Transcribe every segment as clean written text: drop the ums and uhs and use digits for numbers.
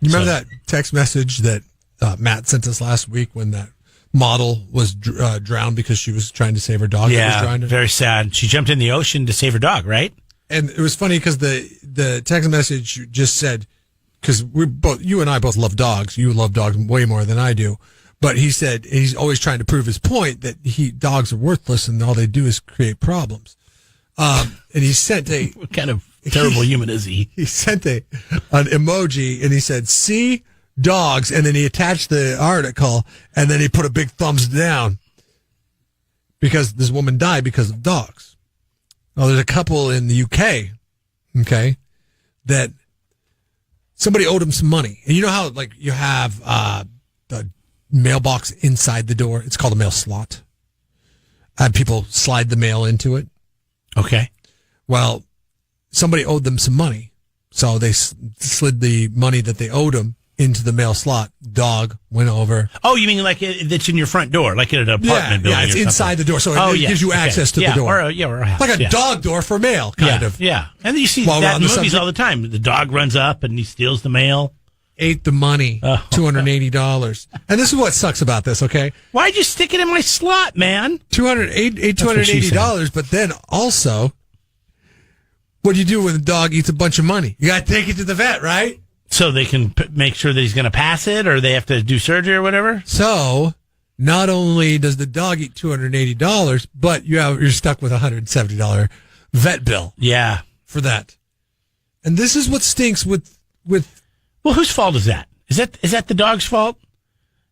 You remember that text message that Matt sent us last week when that model was drowned because she was trying to save her dog? Yeah, very sad. She jumped in the ocean to save her dog, right? And it was funny because the text message just said, because you and I both love dogs. You love dogs way more than I do. But he said he's always trying to prove his point that dogs are worthless and all they do is create problems. And he sent what kind of terrible human is he? He sent an emoji and he said, "See dogs," and then he attached the article and then he put a big thumbs down because this woman died because of dogs. Well, there's a couple in the UK, okay, that somebody owed them some money. And you know how, like, you have the mailbox inside the door? It's called a mail slot. People slide the mail into it. Okay. Well, somebody owed them some money. So they slid the money that they owed them into the mail slot. Dog went over. Oh, you mean like it's in your front door, like in an apartment building? Yeah, it's inside the door, so it gives you access to the door. Or a house. Like a dog door for mail, kind of. Yeah, and you see that in movies all the time. The dog runs up and he steals the mail. Ate the money, $280. And this is what sucks about this, okay? Why'd you stick it in my slot, man? $280, but then also, what do you do when a dog eats a bunch of money? You got to take it to the vet, right? So they can make sure that he's going to pass it, or they have to do surgery or whatever? So, not only does the dog eat $280, but you're stuck with a $170 vet bill. Yeah. For that. And this is what stinks with... Well, whose fault is that? Is that the dog's fault?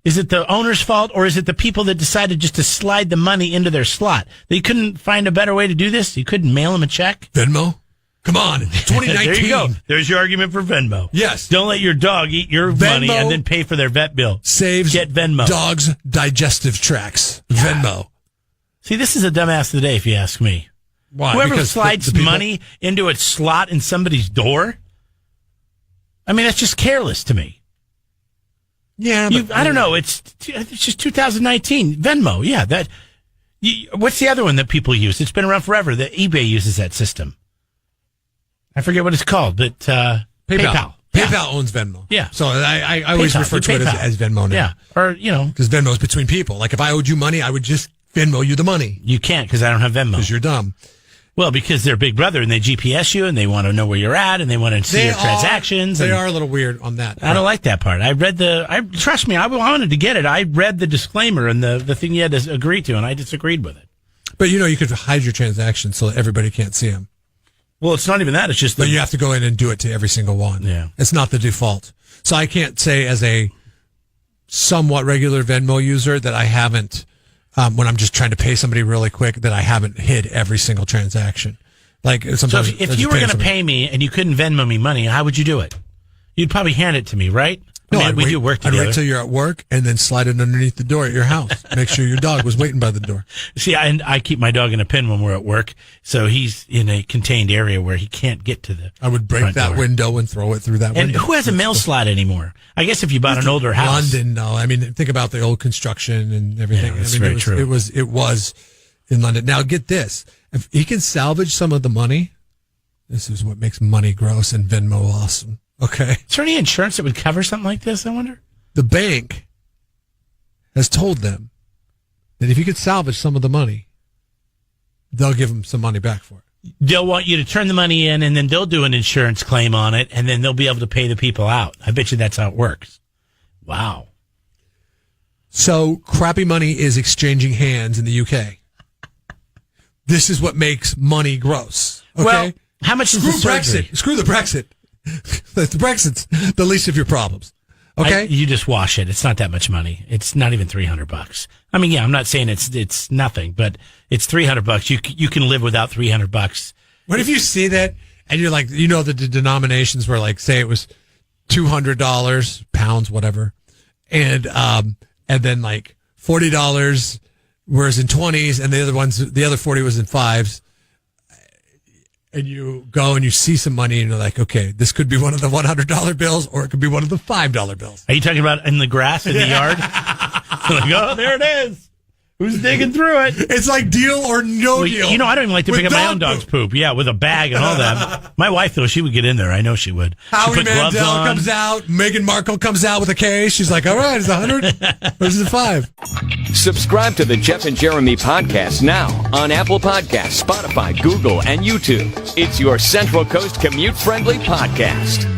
Is it the owner's fault, or is it the people that decided just to slide the money into their slot? They couldn't find a better way to do this? You couldn't mail them a check? Venmo? Come on, 2019. There you go. There's your argument for Venmo. Yes. Don't let your dog eat your money and then pay for their vet bill. Get Venmo. Dogs' digestive tracts. Yeah. Venmo. See, this is a dumbass today, if you ask me. Why? Whoever because slides money into a slot in somebody's door, I mean, that's just careless to me. Yeah, I don't know. It's just 2019. Venmo, yeah. What's the other one that people use? It's been around forever. That eBay uses that system. I forget what it's called, but PayPal. PayPal owns Venmo. Yeah. So I always refer to it as Venmo now. Yeah. Or, because Venmo's between people. Like if I owed you money, I would just Venmo you the money. You can't because I don't have Venmo. Because you're dumb. Well, because they're Big Brother and they GPS you and they want to know where you're at and they want to see your transactions. They are a little weird on that. I don't like that part. Trust me, I wanted to get it. I read the disclaimer and the thing you had to agree to, and I disagreed with it. But you could hide your transactions so that everybody can't see them. Well, it's not even that. It's just but you have to go in and do it to every single one. Yeah. It's not the default. So I can't say as a somewhat regular Venmo user that I haven't, when I'm just trying to pay somebody really quick, that I haven't hid every single transaction. Like sometimes. So if you were going to pay me and you couldn't Venmo me money, how would you do it? You'd probably hand it to me, right? We do work together. I'd wait till you're at work and then slide it underneath the door at your house. Make sure your dog was waiting by the door. See, I keep my dog in a pen when we're at work, so he's in a contained area where he can't get to the I would break that window and throw it through that window. And who has a mail slot anymore? I guess if you bought an older house. London, no. I mean, think about the old construction and everything. Yeah, that's very true. It was in London. Now, get this. If he can salvage some of the money, this is what makes money gross and Venmo awesome. Okay. Is there any insurance that would cover something like this, I wonder? The bank has told them that if you could salvage some of the money, they'll give them some money back for it. They'll want you to turn the money in, and then they'll do an insurance claim on it, and then they'll be able to pay the people out. I bet you that's how it works. Wow. So crappy money is exchanging hands in the UK. This is what makes money gross. Okay? Well, how much is the surgery? Brexit. Screw the Brexit. The Brexit's the least of your problems. Okay, you just wash it. It's not that much money. It's not even $300. I mean, yeah, I'm not saying it's nothing, but it's $300. You can live without $300. What if you see that and you're like, the denominations were like, say it was $200, pounds, whatever, and then like $40 was in 20s, and the other 40 was in 5s. And you go and you see some money and you're like, okay, this could be one of the $100 bills or it could be one of the $5 bills. Are you talking about in the grass in the yard? Like, oh, there it is. Who's digging through it? It's like Deal or No Deal. You know, I don't even like to With pick up my dog own dog's poop. Yeah, with a bag and all that. My wife, though, she would get in there. I know she would. Howie She'd put gloves Mandel on. comes out. Meghan Markle comes out with a case. She's like, all right, is it 100? Or is it 5? Subscribe to the Jeff and Jeremy podcast now on Apple Podcasts, Spotify, Google, and YouTube. It's your Central Coast commute-friendly podcast.